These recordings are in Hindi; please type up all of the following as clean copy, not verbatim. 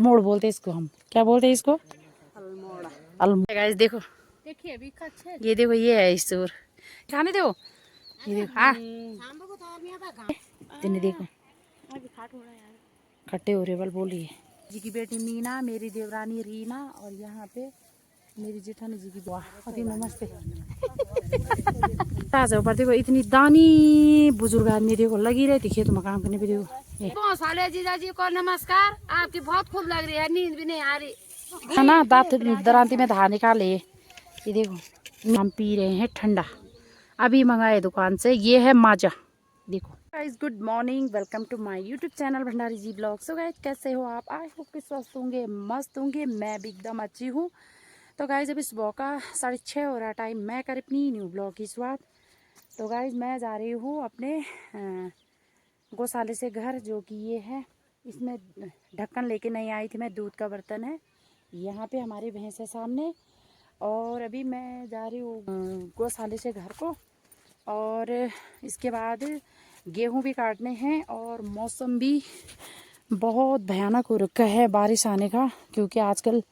अल्मोड़ बोलते इसको, हम क्या बोलते हैं इसको? अल्मोड़ा। अल्मोड़ा। गाइस देखो, देखिए अभी कच्चे ये देखो, ये है इसूर। खाने दो, ये देखो। हाँ, इतने देखो अभी खाट हो रहा है यार। खट्टे हो रहे बल बोलिए। जी की बेटी मीना, मेरी देवरानी रीना, और यहाँ पे मेरी जेठानी जी की बुआ। अति नमस्ते। ताजा ऊपर देखो, इतनी दानी बुजुर्ग आदमी देखो लगी रहती खेत में काम करने पे। देखो साले जीजा जी को नमस्कार। आपकी बहुत खूब लग रही है, नींद भी नहीं आ रही है ना, दांत दरांती में धार निकाले। ये देखो हम पी रहे हैं ठंडा, अभी मंगाए दुकान से। ये है माजा। देखो guys, good morning, welcome to my YouTube channel Bhandari ji blog. So guys, कैसे हो आप? आई होप कि स्वस्थ होंगे, मस्त होंगे। मैं भी एकदम अच्छी हूँ। तो गाइस अभी सुबह का 6:30 हो रहा टाइम। मैं कर अपनी न्यू ब्लॉग की शुरुआत। तो गाइस मैं जा रही हूँ अपने गौशाले से घर, जो कि ये है। इसमें ढक्कन लेके नहीं आई थी मैं, दूध का बर्तन है यहाँ पे, हमारी भैंस है सामने। और अभी मैं जा रही हूँ गौशाले से घर को। और इसके बाद गेहूं भी काटने हैं, और मौसम भी बहुत भयानक हो रखा है बारिश आने का, क्योंकि आजकल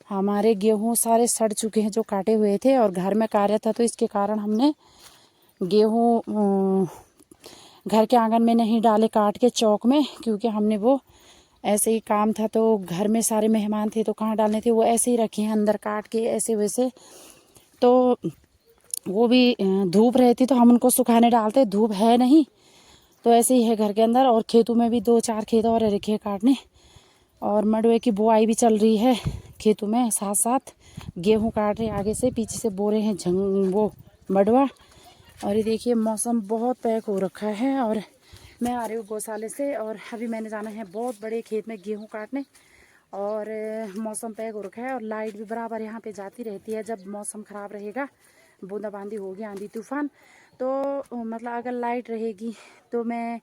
हमारे गेहूं सारे सड़ चुके हैं जो काटे हुए थे। और घर में कार्य था तो इसके कारण हमने गेहूं घर के आंगन में नहीं डाले, काट के चौक में, क्योंकि हमने वो ऐसे ही काम था। तो घर में सारे मेहमान थे तो कहाँ डालने थे, वो ऐसे ही रखे हैं अंदर काट के ऐसे वैसे। तो वो भी धूप रहती तो हम उनको सुखाने डालते, धूप है नहीं तो ऐसे ही है घर के अंदर। और खेतों में भी 2-4 खेत और रखे काटने, और मंडुए की बुआई भी चल रही है खेतों में, साथ साथ गेहूं काट रहे आगे से, पीछे से बो रहे हैं वो मंडुआ। और ये देखिए मौसम बहुत पैक हो रखा है। और मैं आ रही हूँ गौशाले से, और अभी मैंने जाना है बहुत बड़े खेत में गेहूं काटने। और मौसम पैक हो रखा है, और लाइट भी बराबर यहाँ पे जाती रहती है जब मौसम ख़राब रहेगा, बूंदाबांदी होगी, आंधी तूफान। तो मतलब अगर लाइट रहेगी तो मैं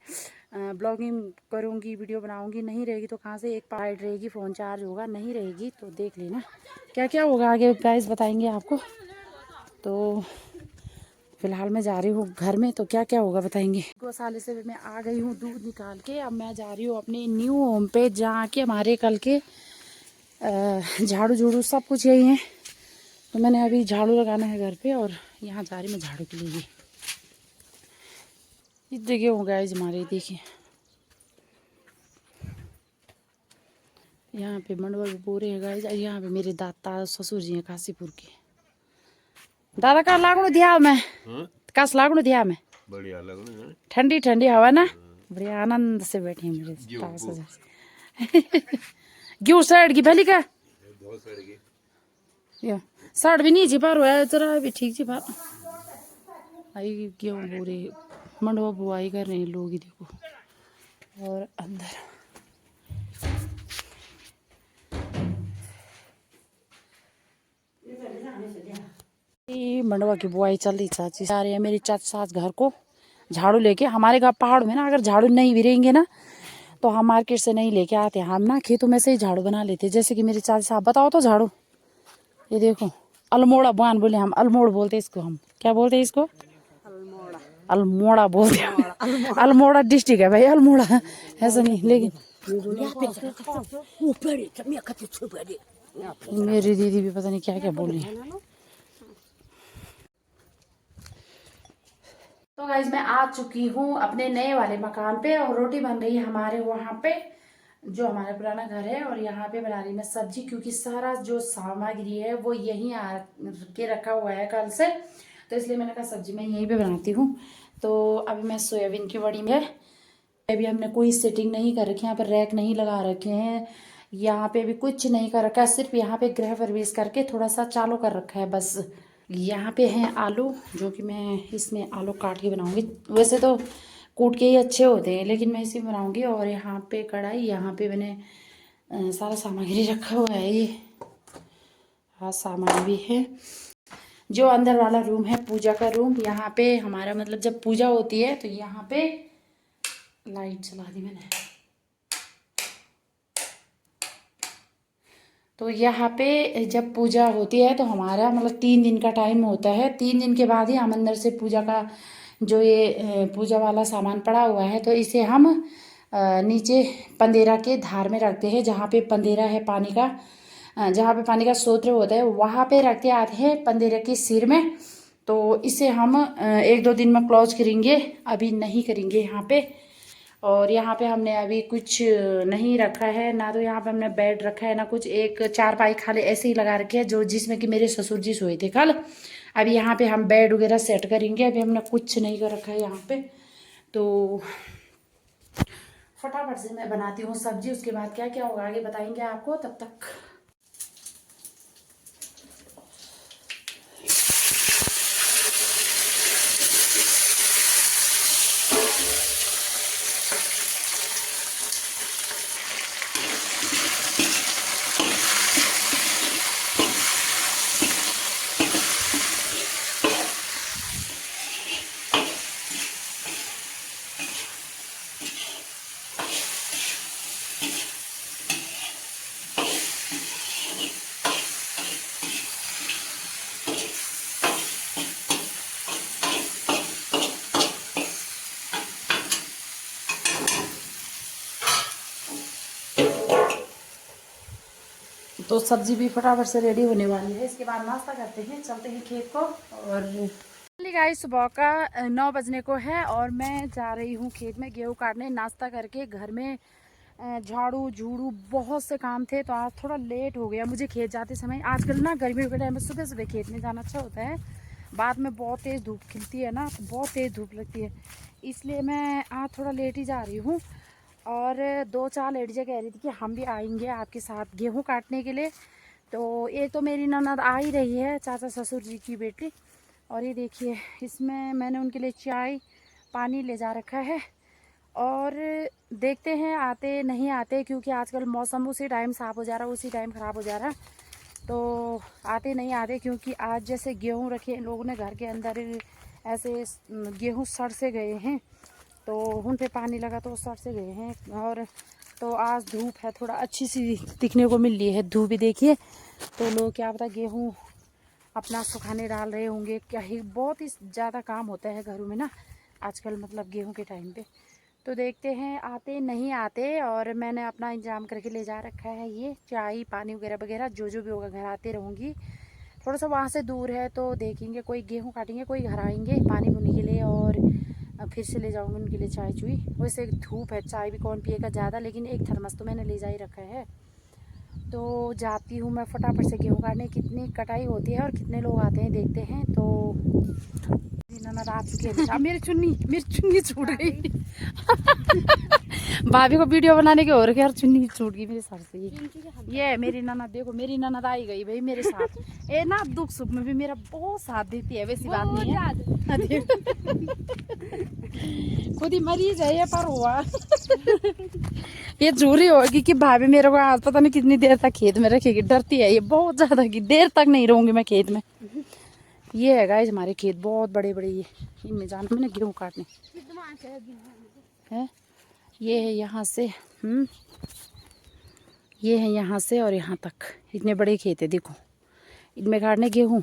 ब्लॉगिंग करूँगी, वीडियो बनाऊँगी। नहीं रहेगी तो कहाँ से, एक लाइट रहेगी फ़ोन चार्ज होगा, नहीं रहेगी तो देख लेना क्या क्या होगा आगे, गाइस बताएंगे आपको। तो फिलहाल मैं जा रही हूँ घर में, तो क्या क्या होगा बताएंगे। गौशाले से मैं आ गई हूँ दूध निकाल के। अब मैं जा रही हूँ अपने न्यू होम पे, जहाँ के हमारे कल के झाड़ू झूड़ू सब कुछ यही है। तो मैंने अभी झाड़ू लगाना है घर पे, और यहाँ जा रही मैं झाड़ू के लिए। इस जगह हो गया हमारे, देखिए यहाँ पे मंडवा भी पूरे है गाइस। यहाँ पे मेरे दादा ससुर जी हैं काशीपुर के। दादा का लागू दिया मैं, कस लागू दिया मैं, बढ़िया लगना, ठंडी ठंडी हवा ना, बढ़िया आनंद से बैठे हैं मेरे क्यों साइड की पहली का या साइड भी नहीं जी पार हुआ जरा भी ठीक जी पार आई क्यों पूरे मंडवा बुआई कर रहे हैं लोग ही देखो। और अंदर मंडवा की बुआई चल रही। चाची आ रही है मेरी चाची सास घर को झाड़ू लेके। हमारे गाँव पहाड़ में ना अगर झाड़ू नहीं भी रहेंगे ना तो हम मार्केट से नहीं लेके आते, हम ना खेतों में से ही झाड़ू बना लेते। जैसे कि मेरी चाची साहब, बताओ तो झाड़ू, ये देखो अल्मोड़ा बान बोले, हम अल्मोड़ बोलते इसको, हम क्या बोलते हैं इसको? अल्मोड़ा। अल्मोड़ा बोलते हैं। अल्मोड़ा डिस्ट्रिक्ट है भाई, अल्मोड़ा ऐसा नहीं। लेकिन मेरी दीदी भी पता नहीं क्या क्या बोल रही है। तो गाइस मैं आ चुकी हूँ अपने नए वाले मकान पे, और रोटी बन रही है हमारे वहाँ पे, जो हमारा पुराना घर है। और यहाँ पे बना रही मैं सब्जी, क्योंकि सारा जो सामग्री है वो यहीं आ के रखा हुआ है कल से, तो इसलिए मैंने कहा सब्जी मैं यहीं पे बनाती हूँ। तो अभी मैं सोयाबीन की बड़ी में, अभी हमने कोई सेटिंग नहीं कर रखी, यहाँ पर रैक नहीं लगा रखे हैं, यहाँ पे भी कुछ नहीं कर रखा है, सिर्फ यहाँ पे गृह प्रवेश करके थोड़ा सा चालू कर रखा है बस। यहाँ पे हैं आलू, जो कि मैं इसमें आलू काट के बनाऊंगी। वैसे तो कूट के ही अच्छे होते हैं, लेकिन मैं इसी में बनाऊंगी। और यहाँ पे कढ़ाई, यहाँ पे मैंने सारा सामग्री रखा हुआ है, ये हाँ सामान भी है। जो अंदर वाला रूम है पूजा का रूम, यहाँ पे हमारा मतलब जब पूजा होती है तो यहाँ पे लाइट चला दी मैंने। तो यहाँ पे जब पूजा होती है तो हमारा मतलब 3 दिन का टाइम होता है। 3 दिन के बाद ही हम अंदर से पूजा का जो ये पूजा वाला सामान पड़ा हुआ है तो इसे हम नीचे पंदेरा के धार में रखते हैं, जहाँ पे पंदेरा है पानी का, जहाँ पे पानी का स्रोत होता है वहाँ पे रखते आते हैं पंदेरा के सिर में। तो इसे हम 1-2 दिन में क्लोज करेंगे, अभी नहीं करेंगे यहाँ पे। और यहाँ पे हमने अभी कुछ नहीं रखा है, ना तो यहाँ पे हमने बेड रखा है ना कुछ, एक चारपाई खाली ऐसे ही लगा रखे है जो जिसमें कि मेरे ससुर जी सोए थे कल। अभी यहाँ पे हम बेड वगैरह सेट करेंगे, अभी हमने कुछ नहीं कर रखा है यहाँ पे। तो फटाफट से मैं बनाती हूँ सब्जी, उसके बाद क्या क्या होगा आगे बताएंगे आपको। तब तक तो सब्जी भी फटाफट से रेडी होने वाली है, इसके बाद नाश्ता करते हैं, चलते हैं खेत को। और गाइस सुबह का 9 बजने को है और मैं जा रही हूँ खेत में गेहूँ काटने। नाश्ता करके घर में झाड़ू झूड़ू बहुत से काम थे, तो आज थोड़ा लेट हो गया मुझे खेत जाते समय। आजकल ना गर्मियों के टाइम में सुबह सुबह खेत में जाना अच्छा होता है, बाद में बहुत तेज़ धूप खिलती है ना, तो बहुत तेज़ धूप लगती है, इसलिए मैं आज थोड़ा लेट ही जा रही हूँ। और 2-4 लेडीज़ें कह रही थी कि हम भी आएंगे आपके साथ गेहूं काटने के लिए। तो एक तो मेरी ननद आ ही रही है, चाचा ससुर जी की बेटी। और ये देखिए इसमें मैंने उनके लिए चाय पानी ले जा रखा है, और देखते हैं आते नहीं आते, क्योंकि आजकल मौसम उसी टाइम साफ़ हो जा रहा है उसी टाइम ख़राब हो जा रहा है, तो आते नहीं आते। क्योंकि आज जैसे गेहूँ रखे इन लोगों ने घर के अंदर, ऐसे गेहूँ सड़ से गए हैं, तो उन पे पानी लगा तो सड़ से गए हैं। और तो आज धूप है थोड़ा अच्छी सी दिखने को मिल रही है, धूप भी देखिए। तो लोग क्या पता गेहूँ अपना सुखाने डाल रहे होंगे, क्या ही बहुत ही ज़्यादा काम होता है घरों में ना आजकल, मतलब गेहूँ के टाइम पे। तो देखते हैं आते नहीं आते। और मैंने अपना इंतजाम करके ले जा रखा है ये चाय पानी वगैरह वगैरह, जो जो भी होगा घर आते रहूँगी। थोड़ा सा वहाँ से दूर है तो देखेंगे, कोई गेहूँ काटेंगे कोई घर आएंगे पानी पुनी के लिए, और फिर से ले जाऊँगी उनके लिए चाय चुई। वैसे धूप है, चाय भी कौन पिएगा ज़्यादा, लेकिन एक थर्मस तो मैंने ले जा ही रखा है। तो जाती हूँ मैं फटाफट से गेहूँ काटने। कितनी कटाई होती है और कितने लोग आते हैं देखते हैं। तो ननद आ चुके हैं। मेरी चुन्नी छूट गई भाभी को वीडियो बनाने के और यार चुन्नी छूट गई मेरे सर से। ये मेरी ननद देखो, मेरी ननद आई गई भाई मेरे साथ। ये ना दुख सुख में भी मेरा बहुत साथ देती है, वैसी बात नहीं है खुद ही मरीज है ये पर हुआ ये झूरी होगी कि भाभी मेरे को आज पता नहीं कितनी देर तक खेत में रखेगी, डरती है ये बहुत ज्यादा कि देर तक नहीं रहूंगी मैं खेत में। ये है गाइस हमारे खेत बहुत बड़े बड़े, ये इनमें जाना मैंने गेहूँ काटने है। ये है यहाँ से ये है यहाँ से और यहाँ तक, इतने बड़े खेत है देखो, इनमें काटने गेहूँ।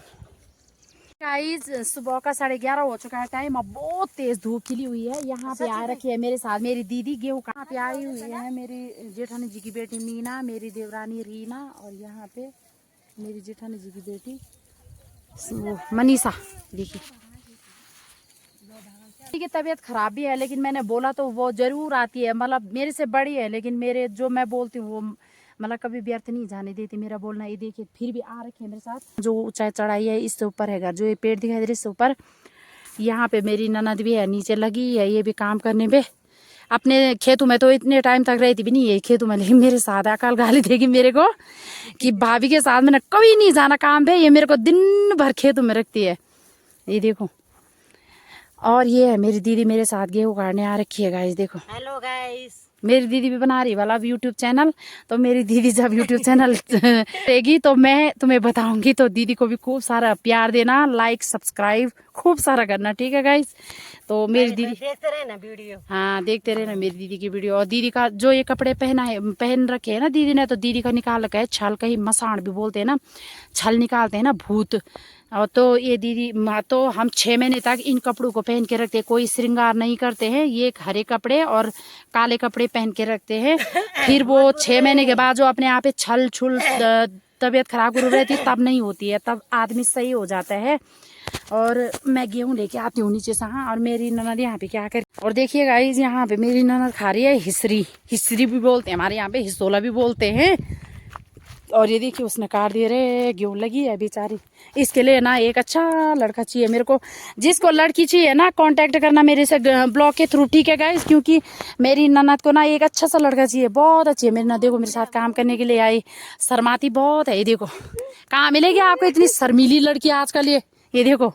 गाइस सुबह का 11:30 हो चुका है टाइम, अब बहुत तेज धूप खिली हुई है। यहाँ पे आ रखी है मेरे साथ मेरी दीदी गेहूँ कहाँ पे आई हुई है, मेरी जेठानी जी की बेटी मीना, मेरी देवरानी रीना, और यहाँ पे मेरी जेठानी जी की बेटी मनीषा। देखिए की तबीयत खराब भी है, लेकिन मैंने बोला तो वो जरूर आती है, मतलब मेरे से बड़ी है, लेकिन मेरे जो मैं बोलती हूँ वो मतलब कभी व्यर्थ नहीं जाने देती मेरा बोलना। ये देखिए फिर भी आ रखे हैं मेरे साथ। जो ऊंचाई चढ़ाई है इससे ऊपर है घर, जो ये पेड़ दिखाई दे रहे इससे ऊपर, यहाँ पे मेरी ननद भी है नीचे लगी है ये भी काम करने पे। अपने खेतों में तो इतने टाइम तक रहती भी नहीं है खेतों में, लेकिन मेरे साथ अकाल गाली देगी मेरे को कि भाभी के साथ मैंने कभी नहीं जाना काम पे, ये मेरे को दिन भर खेतों में रखती है। ये देखो, और ये है मेरी दीदी मेरे साथ गेहूँ काटने आ रखी है गाइस। देखो हेलो गाइस, मेरी दीदी भी बना रही वाला यूट्यूब चैनल, तो मेरी दीदी जब यूट्यूब चैनल रहेगी तो मैं तुम्हें बताऊंगी, तो दीदी को भी खूब सारा प्यार देना, लाइक सब्सक्राइब खूब सारा करना, ठीक है गाइस। तो मेरी दीदी देखते रहे ना वीडियो, हाँ देखते रहे ना मेरी दीदी की वीडियो। और दीदी का जो ये कपड़े पहन रखे है ना दीदी ने, तो दीदी का निकाल रखा है छल, कहीं मसाण भी बोलते हैं ना, छल निकालते हैं ना भूत, और तो ये दीदी तो हम 6 महीने तक इन कपड़ों को पहन के रखते हैं, कोई श्रृंगार नहीं करते हैं। ये हरे कपड़े और काले कपड़े पहन के रखते हैं। फिर वो 6 महीने के बाद जो अपने आप पे छल छुल तबीयत खराब हो रहती है तब नहीं होती है, तब आदमी सही हो जाता है। और मैं गेहूँ लेके आती हूँ नीचे से। हाँ, और मेरी ननद यहाँ पे क्या कर, और देखिए गाइस यहाँ पे मेरी ननद खा रही है हिसरी। हिसरी भी बोलते हैं हमारे यहाँ पे, हिसोला भी बोलते हैं। और ये देखिए उसने काट दिए रे, गेहूँ लगी है बेचारी। इसके लिए ना एक अच्छा लड़का चाहिए मेरे को। जिसको लड़की चाहिए ना कांटेक्ट करना मेरे से ब्लॉग के थ्रू, ठीक है गाइस, क्योंकि मेरी ननद को ना एक अच्छा सा लड़का चाहिए, बहुत अच्छी है मेरी ननद। देखो मेरे साथ काम करने के लिए आई, शर्माती बहुत है। ये देखो कहाँ मिलेगी आपको इतनी शर्मीली लड़की आजकल। ये देखो,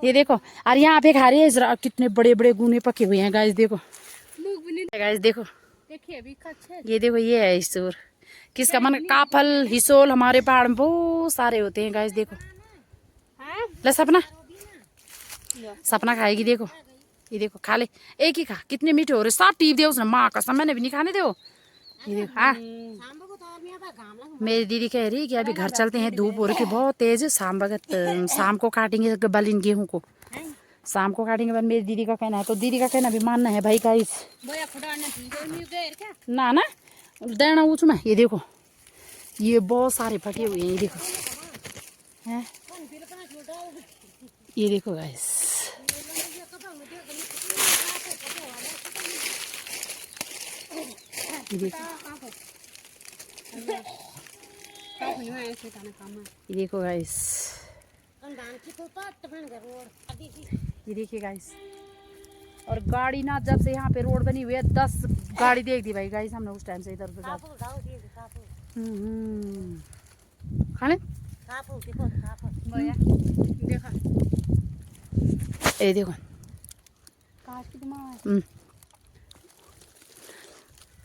ये देखो। और यहाँ पे खा रही है, कितने बड़े बड़े गुने पके हुए हैं गाइस। देखो गाइस, देखो ये देखो, ये है हिसोर। किसका मन, काफल हिसोल हमारे पहाड़ में बहुत सारे होते हैं गाइस। देखो ले सपना, सपना खाएगी। देखो ये देखो, खा ले, एक ही खा। कितने मीठे हो रहे, सब टीप दे उसने, माँ कसम मैंने भी नहीं खाने दे। ये देखो। हाँ, मेरी दीदी कह रही है कि अभी घर चलते हैं, धूप हो रही है बहुत तेज। शाम को काटेंगे बल इन गेहूं को, शाम को काटेंगे बल। मेरी दीदी का कहना है, तो दीदी का कहना भी मानना है भाई गाइस। ना ना देना ऊँच में। ये देखो ये बहुत सारे फटे हुए हैं। ये देखो है, ये देखो गाइस। ये देखो, ये देखो गाइस, ये देखिए गाइस। और गाड़ी ना जब से यहाँ पे रोड बनी हुई है 10 गाड़ी देख दी भाई गाइस हमने उस टाइम से इधर उधर। खाने ये देखो।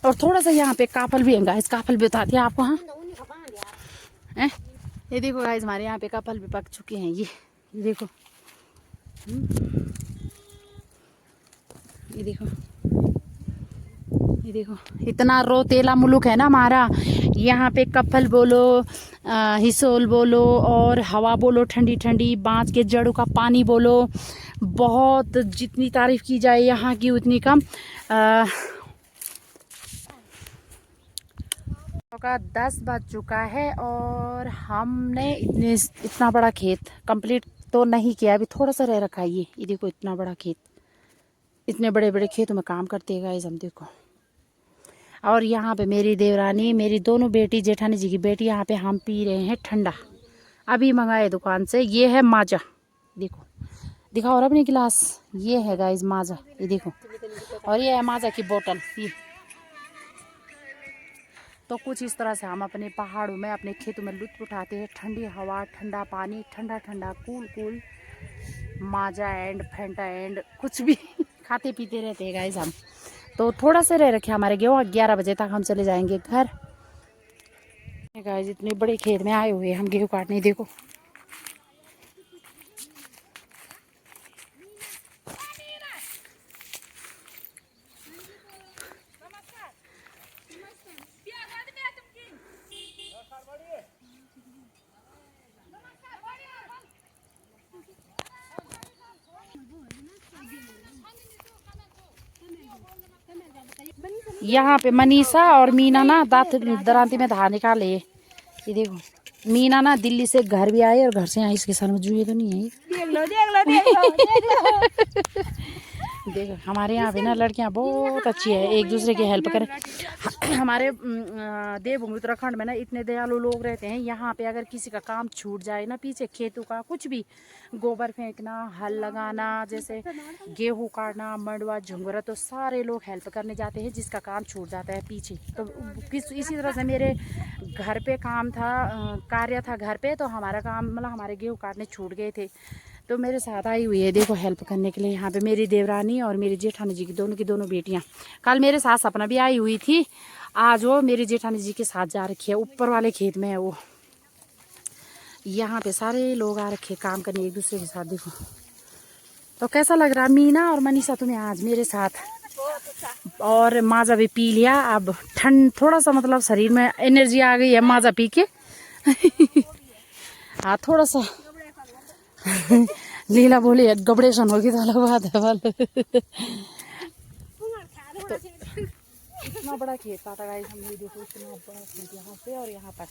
और थोड़ा सा यहाँ पे काफल भी है गाइस, काफल भी बताती है आपको। हाँ ये देखो गाइस, हमारे यहाँ पे काफल भी पक चुके हैं। ये देखो, ये देखो, ये देखो। इतना रोतेला मुल्क है ना हमारा। यहाँ पे कफल बोलो, हिसोल बोलो, और हवा बोलो ठंडी ठंडी, बाँच के जड़ों का पानी बोलो, बहुत जितनी तारीफ की जाए यहाँ की उतनी कम। का 10 बज चुका है और हमने इतना बड़ा खेत कंप्लीट तो नहीं किया, अभी थोड़ा सा रह रखा है। ये देखो इतना बड़ा खेत, इतने बड़े बड़े खेतों में काम करते हैं गाइस हम। देखो, और यहाँ पे मेरी देवरानी, मेरी दोनों बेटी, जेठानी जी की बेटी, यहाँ पे हम पी रहे हैं ठंडा, अभी मंगाए दुकान से। ये है माजा, देखो दिखाओ और अपनी गिलास। ये है गाइस माजा, ये देखो। और ये है माजा की बोतल। ये तो कुछ इस तरह से हम अपने पहाड़ों में, अपने खेतों में लुत्फ उठाते हैं। ठंडी हवा, ठंडा पानी, ठंडा ठंडा cool cool Maaza and Fanta and कुछ भी खाते पीते रहते हैं गाइस हम। तो थोड़ा सा रह रखे हमारे गेहूँ, 11 बजे तक हम चले जाएंगे घर। गाइस इतने बड़े खेत में आए हुए हम गेहूँ काटने। देखो यहाँ पे मनीषा और मीना ना दरांती में धार निकाले। ये देखो, मीना ना दिल्ली से घर भी आई और घर से आई, इसके साथ जुए तो नहीं है। देखो हमारे यहाँ पे ना लड़कियाँ बहुत अच्छी है, एक दूसरे की हेल्प करें। हमारे देवभूमि उत्तराखंड में ना इतने दयालु लोग रहते हैं। यहाँ पे अगर किसी का काम छूट जाए ना, पीछे खेतों का कुछ भी, गोबर फेंकना, हल लगाना, जैसे गेहूँ काटना, मंडवा झुंगरा, तो सारे लोग हेल्प करने जाते हैं जिसका काम छूट जाता है पीछे। तो इसी तरह से मेरे घर पे काम था, कार्य था घर पे, तो हमारा काम मतलब हमारे गेहूँ काटने छूट गए थे, तो मेरे साथ आई हुई है देखो हेल्प करने के लिए। यहाँ पे मेरी देवरानी और मेरी जेठानी जी की दोनों बेटियाँ। कल मेरे साथ सपना भी आई हुई थी, आज वो मेरी जेठानी जी के साथ जा रखी है, ऊपर वाले खेत में है वो। यहाँ पे सारे लोग आ रखे काम करने एक दूसरे के साथ। देखो तो कैसा लग रहा मीना और मनीषा तुम्हें आज मेरे साथ? और माजा भी पी लिया, अब ठंड थोड़ा सा मतलब शरीर में एनर्जी आ गई है माजा पी के। हाँ थोड़ा सा लीला बोली गबड़ेशन होगी तो अलग बात है वाल। इतना बड़ा खेत था गाइस, हमने देखो इतना बड़ा खेत यहाँ पे और यहाँ तक।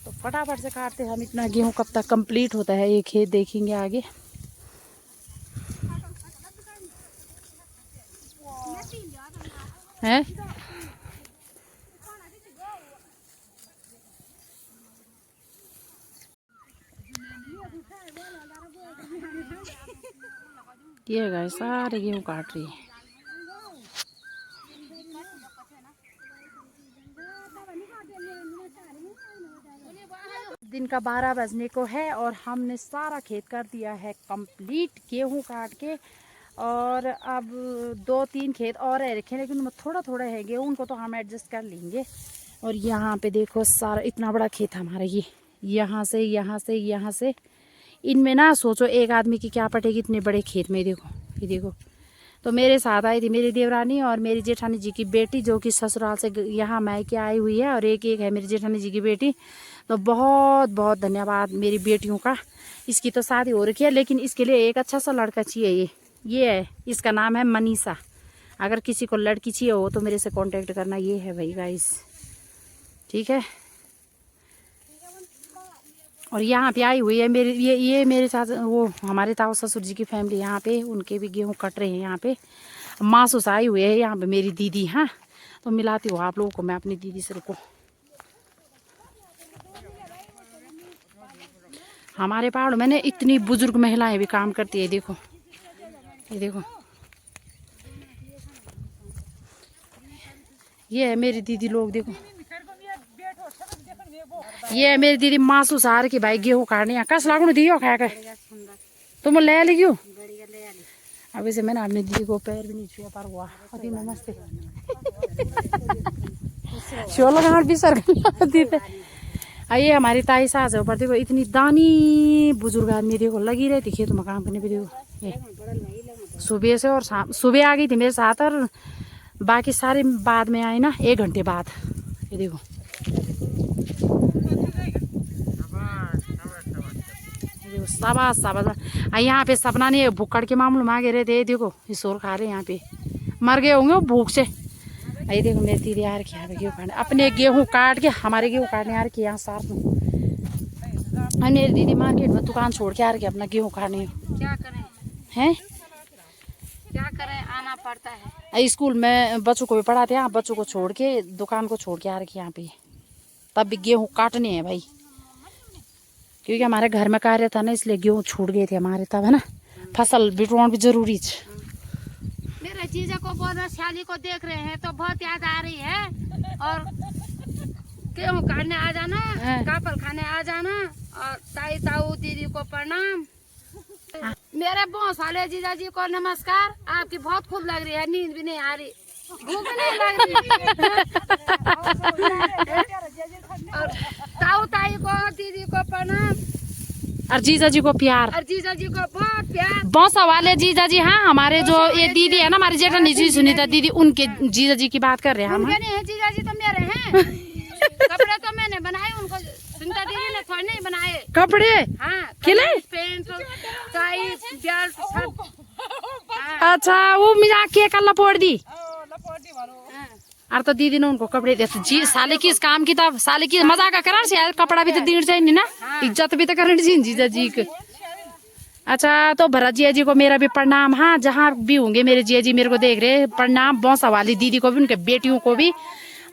तो फटाफट से काटते हम, इतना गेहूं कब तक कंप्लीट होता है ये खेत देखेंगे आगे। है ये गाइस सारे गेहूं काट रही है। दिन का 12 बजने को है और हमने सारा खेत कर दिया है कंप्लीट गेहूं काट के। और अब 2-3 खेत और है रखे, लेकिन उनमें थोड़ा थोड़ा है गेहूं, उनको तो हम एडजस्ट कर लेंगे। और यहाँ पे देखो सारा इतना बड़ा खेत हमारा, ये यहाँ से यहाँ से यहाँ से, इनमें ना सोचो एक आदमी की क्या पटेगी इतने बड़े खेत में। देखो ये देखो। तो मेरे साथ आई थी मेरी देवरानी और मेरी जेठानी जी की बेटी, जो कि ससुराल से यहाँ मायके आई हुई है, और एक है मेरी जेठानी जी की बेटी। तो बहुत बहुत धन्यवाद मेरी बेटियों का। इसकी तो शादी हो रखी है, लेकिन इसके लिए एक अच्छा सा लड़का चाहिए। ये है, इसका नाम है मनीषा। अगर किसी को लड़की चाहिए हो तो मेरे से कांटेक्ट करना। ये है भाई गाइस, ठीक है। और यहाँ पे आई हुई है मेरी ये मेरे साथ वो हमारे ताऊ ससुर जी की फैमिली यहाँ पे, उनके भी गेहूँ कट रहे हैं यहाँ पे। मासूस आई हुई है यहाँ पे मेरी दीदी। हाँ, तो मिलाती हूँ आप लोगों को मैं अपनी दीदी से। रुको, हमारे पहाड़ों में ना इतनी बुजुर्ग महिलाएं भी काम करती है। देखो ये देखो, ये है मेरी दीदी लोग। देखो ये है मेरी दीदी मासूस आ रही भाई गेहूँ काटने। कस लागू दियो खा कर तुम ले ली क्यों। अब इसे मैंने अपनी दीदी को पैर भी नहीं छुआ पर हुआ अति नमस्ते शोलो कहाँ भी सर आइए। हमारी ताई सास है ऊपर। देखो इतनी दानी बुजुर्ग आदमी, देखो लगी रहती खेतों में काम करने पे। देखो ये सुबह से और शाम, सुबह आ गई थी मेरे साथ और बाकी सारे बाद में आए ना, 1 घंटे बाद। ये देखो शाबाश शाबाश। यहाँ पे सपना नहीं भूखड़ के मामलों में आगे रहते। देखो शोर खा रहे यहाँ पे, मर गए होंगे भूख से। ये देखो मेरी दीदी आ रखी है गेहूँ काटने, अपने गेहूँ काट के हमारे गेहूँ काटने आ रखी है यहाँ साथ में। मेरी दीदी मार्केट में दुकान छोड़ के आ रही है अपना गेहूँ काटने। क्या करें हैं, क्या करें, आना पड़ता है। स्कूल में बच्चों को भी पढ़ाते हैं, बच्चों को छोड़ के दुकान को छोड़ के आ रखी है यहाँ पे। तब भी गेहूँ काटने हैं भाई, क्योंकि हमारे घर में कार्य था ना, इसलिए गेहूँ छूट गए थे हमारे तब, है ना। फसल बिटवान भी जरूरी है। मेरे जीजा को बोल शाली को देख रहे हैं तो बहुत याद आ रही है। और गेहूँ काटने आ जाना, कापल खाने आ जाना। और ताई ताऊ दीदी को प्रणाम। मेरे बहुत साले जीजा जी को नमस्कार। आपकी बहुत खूब लग रही है, नींद भी नहीं आ रही, भूख नहीं लग रही। और ताऊ ताई को दीदी को प्रणाम और जीजा जी को प्यार। और जीजा जी को बहुत प्यार। बौसा वाले जीजा जी। हाँ, हमारे जो ये दीदी है ना, हमारी जेठानी जी सुनीता दीदी, उनके जीजा जी की बात कर रहे हैं हम। उनके नहीं है जीजा जी, तो मेरे हैं। कपड़े तो मैंने बनाए, उनको सुनीता दीदी ने थोड़ी नहीं बनाए कपड़े। हाँ, खिले पेंट टाइट बेल्ट सब। अच्छा, वो मजाक के कल लपोड़ दी। अरे तो दीदी ने उनको कपड़े दे जी। साले की इस काम की तब साले की मजाक करा से यार, कपड़ा भी तो दीड़ चाहिए ना, इज्जत भी तो करनी चाहिए जीजा जी को। अच्छा, तो भरत जिया जी को मेरा भी प्रणाम। हाँ, जहाँ भी होंगे मेरे जिया जी मेरे को देख रहे, प्रणाम। बौसा वाली दीदी को भी, उनके बेटियों को भी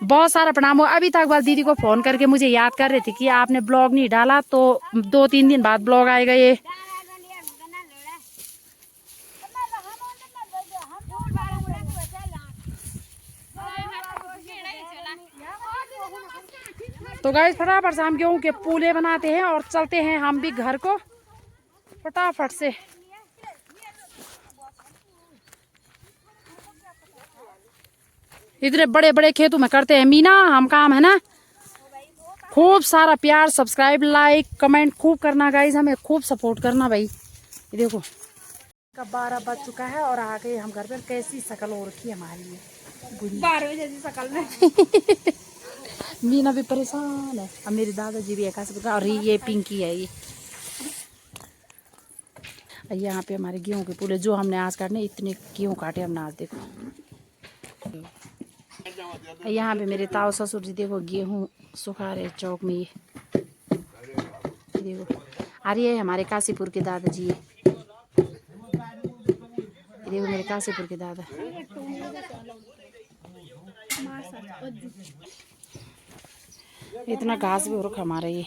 बहुत सारा प्रणाम हो। अभी तक दीदी को फोन करके मुझे याद कर रहे थे कि आपने ब्लॉग नहीं डाला, तो 2-3 दिन बाद ब्लॉग आएगा ये। तो गाइस फटाफट से हम गेहूं के पूले बनाते हैं और चलते हैं हम भी घर को फटाफट से। इतने बड़े बड़े खेतों में करते हैं मीना हम काम, है ना। खूब सारा प्यार, सब्सक्राइब, लाइक, कमेंट खूब करना गाइस, हमें खूब सपोर्ट करना भाई। ये देखो कब 12 बज चुका है और आ गए हम घर पर। कैसी शकल हो रखी है हमारी, 12 बजे जैसी शकल में। मीना भी परेशान है, अब मेरे दादाजी भी है। और ये पिंकी है ये। यहाँ पे हमारे गेहूं के पूरे जो हमने आज काटने, इतने गेहूं काटे हमने आज। देखो यहाँ पे मेरे ताऊ ससुर जी देखो गेहूं सुखा रहे चौक में। ये देखो, अरे ये हमारे काशीपुर के दादाजी। ये देखो मेरे काशीपुर के दादा। इतना घास भी हो रखा हमारा ये।